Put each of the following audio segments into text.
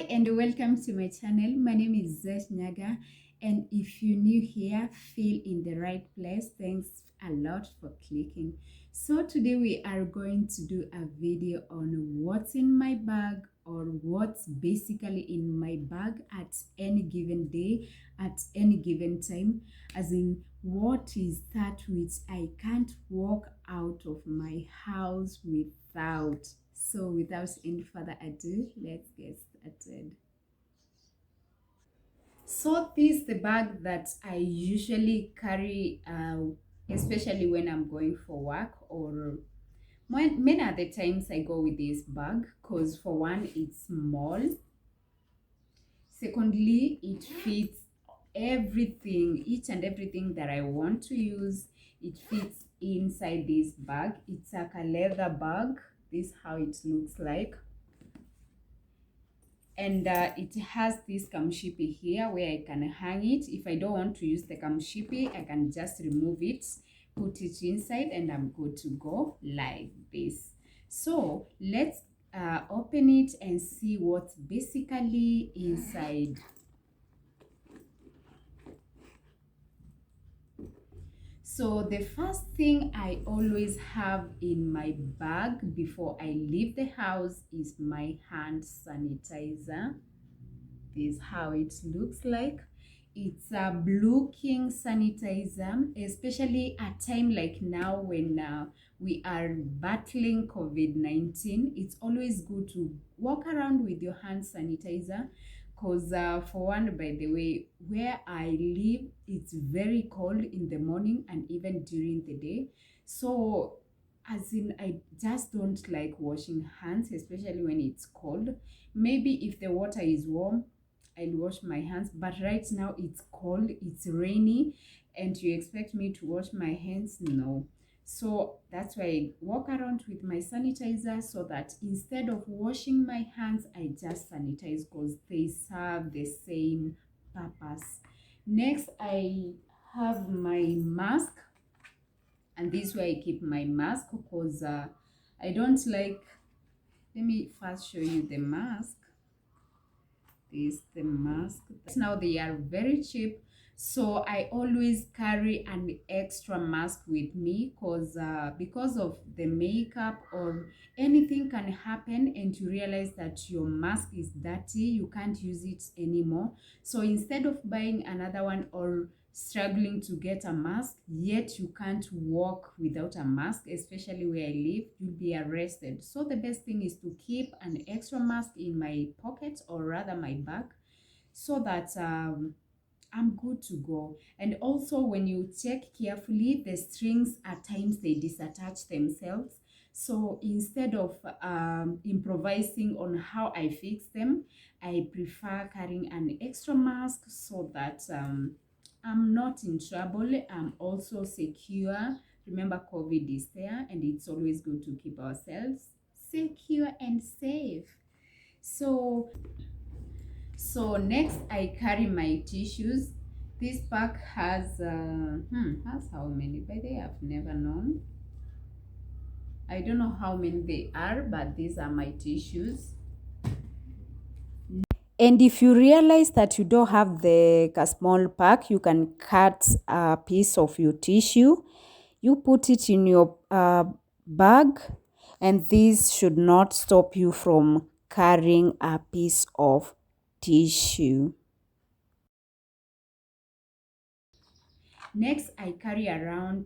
and welcome to my channel. My name is Zesh Nyaga, and if you're new here, feel in the right place. Thanks a lot for clicking. So today we are going to do a video on what's in my bag, or what's basically in my bag at any given day, at any given time, as in what is that which I can't walk out of my house without. So without any further ado, let's get started. So this is the bag that I usually carry, especially when I'm going for work, or many other times I go with this bag because for one, it's small. Secondly, it fits everything, each and everything that I want to use. It fits inside this bag. It's like a leather bag. This is how it looks like. And it has this kamshipi here where I can hang it. If I don't want to use the kamshipi, I can just remove it, put it inside, and I'm good to go like this. So let's open it and see what's basically inside. So the first thing I always have in my bag before I leave the house is my hand sanitizer. This is how it looks like. It's a Blue King sanitizer, especially at a time like now when we are battling COVID-19. It's always good to walk around with your hand sanitizer because for one, by the way, where I live, it's very cold in the morning and even during the day. So as in, I just don't like washing hands, especially when it's cold. Maybe if the water is warm, I'll wash my hands, but right now it's cold, it's rainy, and you expect me to wash my hands? No. So that's why I walk around with my sanitizer, so that instead of washing my hands, I just sanitize because they serve the same purpose. Next, I have my mask, and this way I keep my mask because I don't like. Let me first show you the mask. This the mask. Now they are very cheap, so I always carry an extra mask with me because of the makeup or anything can happen, and you realize that your mask is dirty, you can't use it anymore. So instead of buying another one or struggling to get a mask, yet you can't walk without a mask, especially where I live, you'll be arrested. So the best thing is to keep an extra mask in my pocket, or rather my bag, so that I'm good to go. And also, when you check carefully, the strings at times they disattach themselves. So instead of improvising on how I fix them, I prefer carrying an extra mask so that I'm not in trouble. I'm also secure. Remember, COVID is there, and it's always good to keep ourselves secure and safe. So next I carry my tissues. This pack has how many? By the way, I've never known. I don't know how many they are, but these are my tissues. And if you realize that you don't have a small pack, you can cut a piece of your tissue. You put it in your bag, and this should not stop you from carrying a piece of tissue. Next, I carry around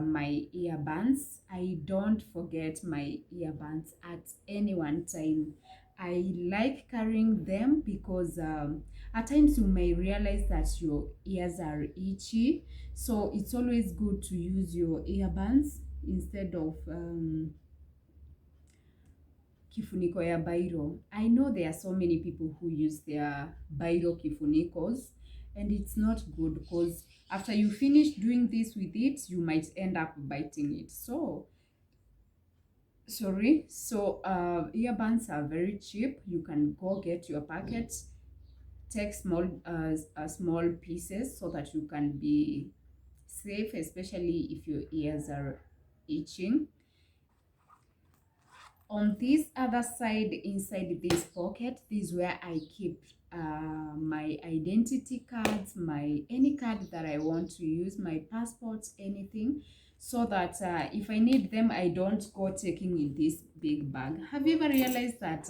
my earbuds. I don't forget my earbuds at any one time. I like carrying them because at times you may realize that your ears are itchy. So it's always good to use your earbuds instead of kifuniko ya bairo. I know there are so many people who use their bairo kifunikos, and it's not good because after you finish doing this with it, you might end up biting it. So earbuds are very cheap. You can go get your packet, take small pieces so that you can be safe, especially if your ears are itching. On this other side, inside this pocket, this is where I keep my identity cards, my any card that I want to use, my passports, anything, so that if I need them, I don't go taking in this big bag. Have you ever realized that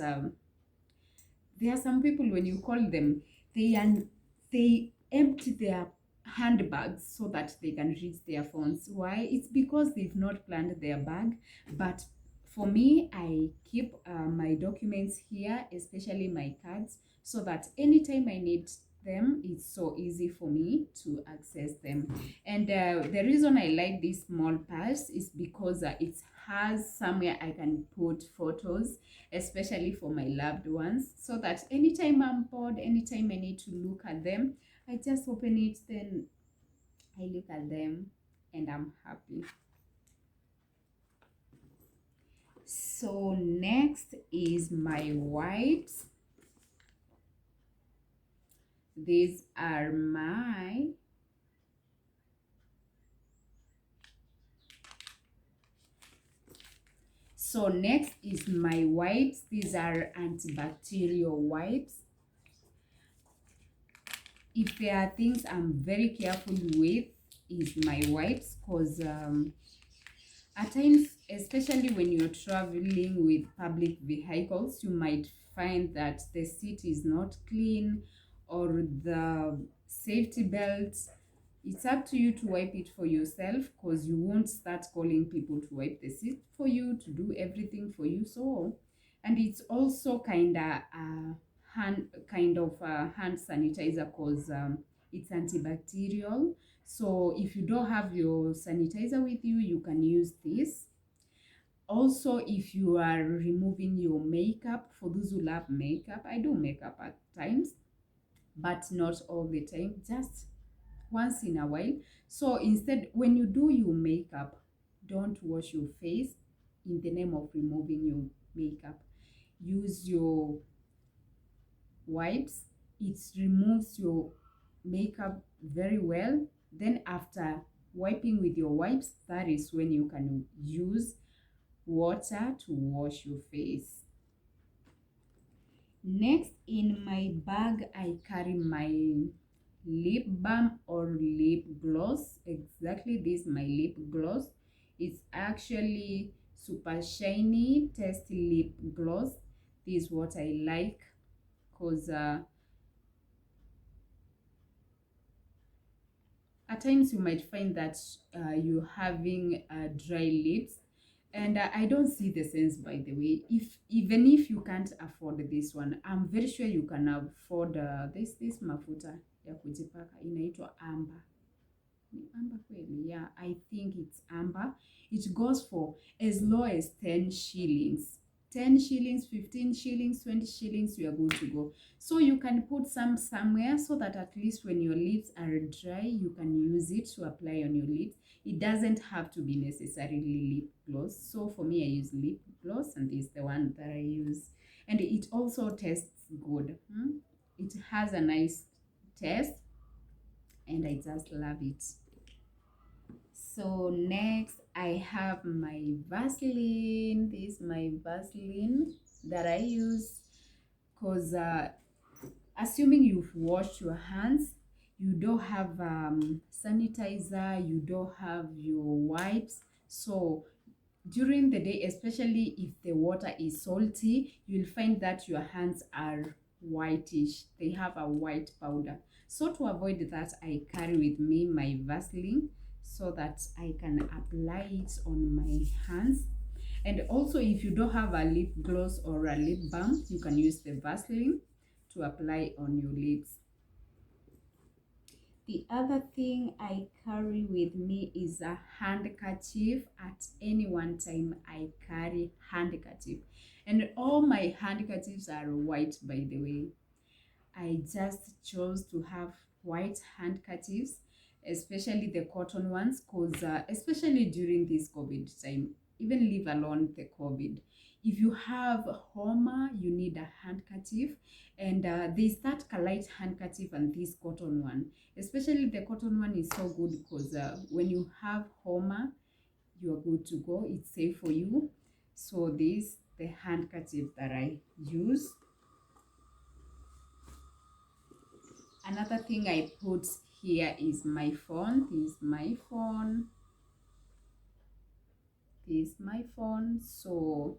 there are some people, when you call them, they empty their handbags so that they can reach their phones? Why? It's because they've not planned their bag. But for me, I keep my documents here, especially my cards, so that anytime I need them, it's so easy for me to access them. And the reason I like this small purse is because it has somewhere I can put photos, especially for my loved ones, so that anytime I'm bored, anytime I need to look at them, I just open it, then I look at them, and I'm happy. So next is my wipes. These are my So next is my wipes. These are antibacterial wipes. If there are things I'm very careful with, is my wipes, because at times, especially when you're traveling with public vehicles, you might find that the seat is not clean, or the safety belt. It's up to you to wipe it for yourself, because you won't start calling people to wipe the seat for you, to do everything for you. So, and it's also kind of hand sanitizer, because it's antibacterial. So if you don't have your sanitizer with you, you can use this. Also, if you are removing your makeup, for those who love makeup, I do makeup at times, but not all the time, just once in a while. So instead, when you do your makeup, don't wash your face in the name of removing your makeup. Use your wipes. It removes your makeup very well. Then after wiping with your wipes, that is when you can use water to wash your face. Next, in my bag, I carry my lip balm or lip gloss. Exactly, this my lip gloss. It's actually super shiny, tasty lip gloss. This is what I like, because at times you might find that you're having dry lips, and I don't see the sense, by the way. If even if you can't afford this one, I'm very sure you can afford this mafuta ya kujipaka, inaitwa amber. Amber kweli? Yeah, I think it's amber. It goes for as low as 10 shillings. 10 shillings, 15 shillings, 20 shillings, you are good to go. So you can put some somewhere, so that at least when your lips are dry, you can use it to apply on your lips. It doesn't have to be necessarily lip gloss. So for me, I use lip gloss, and this is the one that I use. And it also tastes good. It has a nice taste, and I just love it. So next, I have my Vaseline. This is my Vaseline that I use, because assuming you've washed your hands, you don't have sanitizer, you don't have your wipes. So during the day, especially if the water is salty, you'll find that your hands are whitish. They have a white powder. So to avoid that, I carry with me my Vaseline, so that I can apply it on my hands. And also, if you don't have a lip gloss or a lip balm, you can use the Vaseline to apply on your lips. The other thing I carry with me is a handkerchief. At any one time, I carry handkerchief. And all my handkerchiefs are white, by the way. I just chose to have white handkerchiefs, especially the cotton ones, because especially during this COVID time, even leave alone the COVID, if you have homa, you need a handkerchief. And there's that light handkerchief and this cotton one. Especially the cotton one is so good, because when you have homa, you're good to go. It's safe for you. So this the handkerchief that I use. Another thing I put here is my phone. This is my phone. This is my phone. So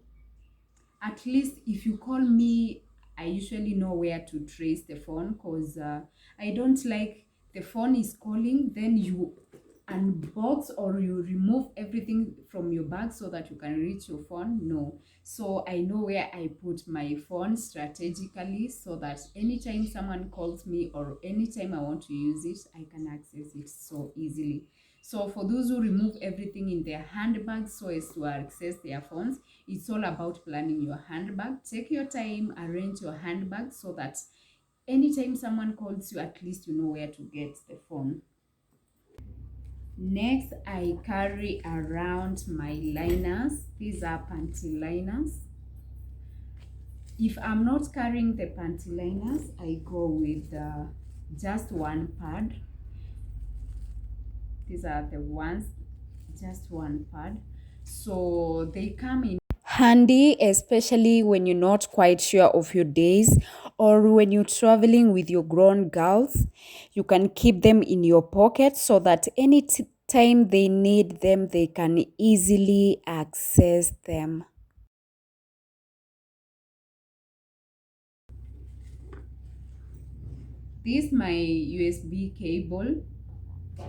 at least if you call me, I usually know where to trace the phone, because I don't like the phone is calling, then you unbox or you remove everything from your bag so that you can reach your phone. No. So I know where I put my phone strategically, so that anytime someone calls me or anytime I want to use it, I can access it so easily. So for those who remove everything in their handbag so as to access their phones, it's all about planning your handbag. Take your time, arrange your handbag so that anytime someone calls you, at least you know where to get the phone. Next, I carry around my liners. These are panty liners. If I'm not carrying the panty liners, I go with just one pad. These are the ones, just one pad. So they come in handy, especially when you're not quite sure of your days or when you're traveling with your grown girls. You can keep them in your pocket so that any time they need them, they can easily access them. This is my USB cable.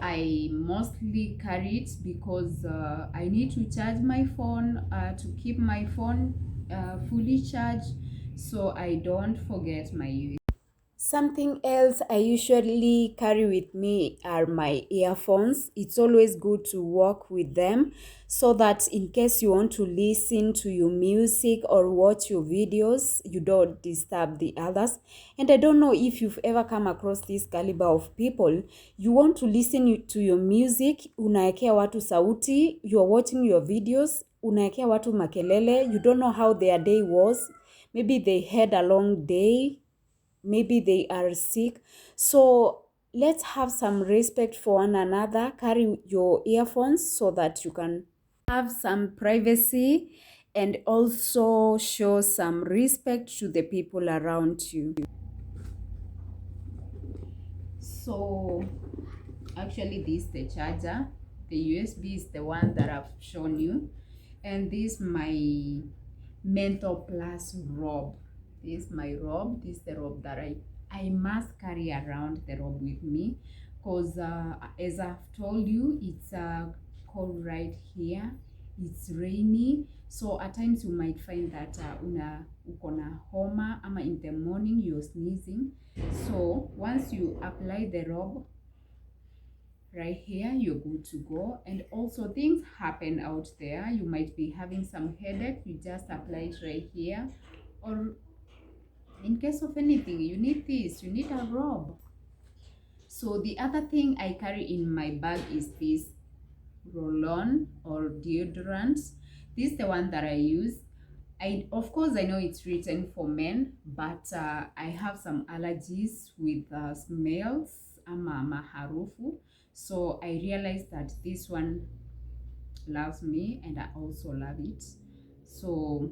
I mostly carry it because I need to charge my phone to keep my phone fully charged, so I don't forget my USB. Something else I usually carry with me are my earphones. It's always good to walk with them so that in case you want to listen to your music or watch your videos, you don't disturb the others. And I don't know if you've ever come across this caliber of people. You want to listen to your music, unaekea watu sauti, you're watching your videos, unaekea watu makelele, you don't know how their day was. Maybe they had a long day, maybe they are sick. So let's have some respect for one another. Carry your earphones so that you can have some privacy and also show some respect to the people around you. So actually this is the charger. The USB is the one that I've shown you, and this my mentor plus robe. This is my robe. This is the robe that I must carry around the robe with me, because as I've told you, it's cold right here. It's rainy, so at times you might find that uko na homa ama in the morning you're sneezing. So once you apply the robe right here, you're good to go. And also things happen out there. You might be having some headache, you just apply it right here. Or in case of anything, you need this, you need a robe. So the other thing I carry in my bag is this roll-on or deodorant. This is the one that I use. Of course, I know it's written for men, but I have some allergies with smells, ama harufu. So I realized that this one loves me and I also love it. So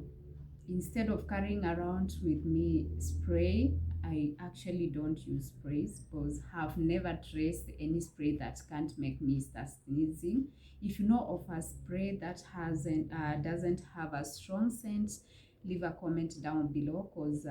instead of carrying around with me spray, I actually don't use sprays because I've never traced any spray that can't make me start sneezing. If you know of a spray that doesn't have a strong scent, leave a comment down below, because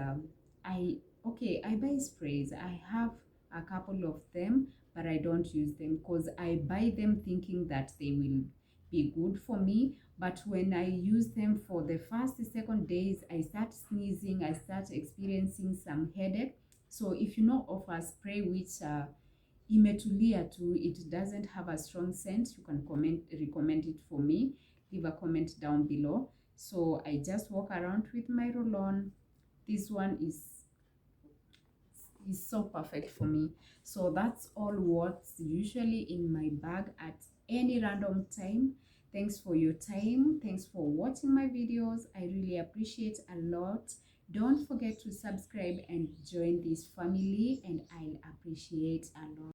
I buy sprays. I have a couple of them, but I don't use them because I buy them thinking that they will be good for me. But when I use them for the first, second days, I start sneezing, I start experiencing some headache. So if you know of a spray which imetulia tu, it doesn't have a strong scent, you can recommend it for me. Leave a comment down below. So I just walk around with my roll-on. This one is so perfect for me. So that's all what's usually in my bag at any random time. Thanks for your time. Thanks for watching my videos. I really appreciate a lot. Don't forget to subscribe and join this family, and I'll appreciate a lot.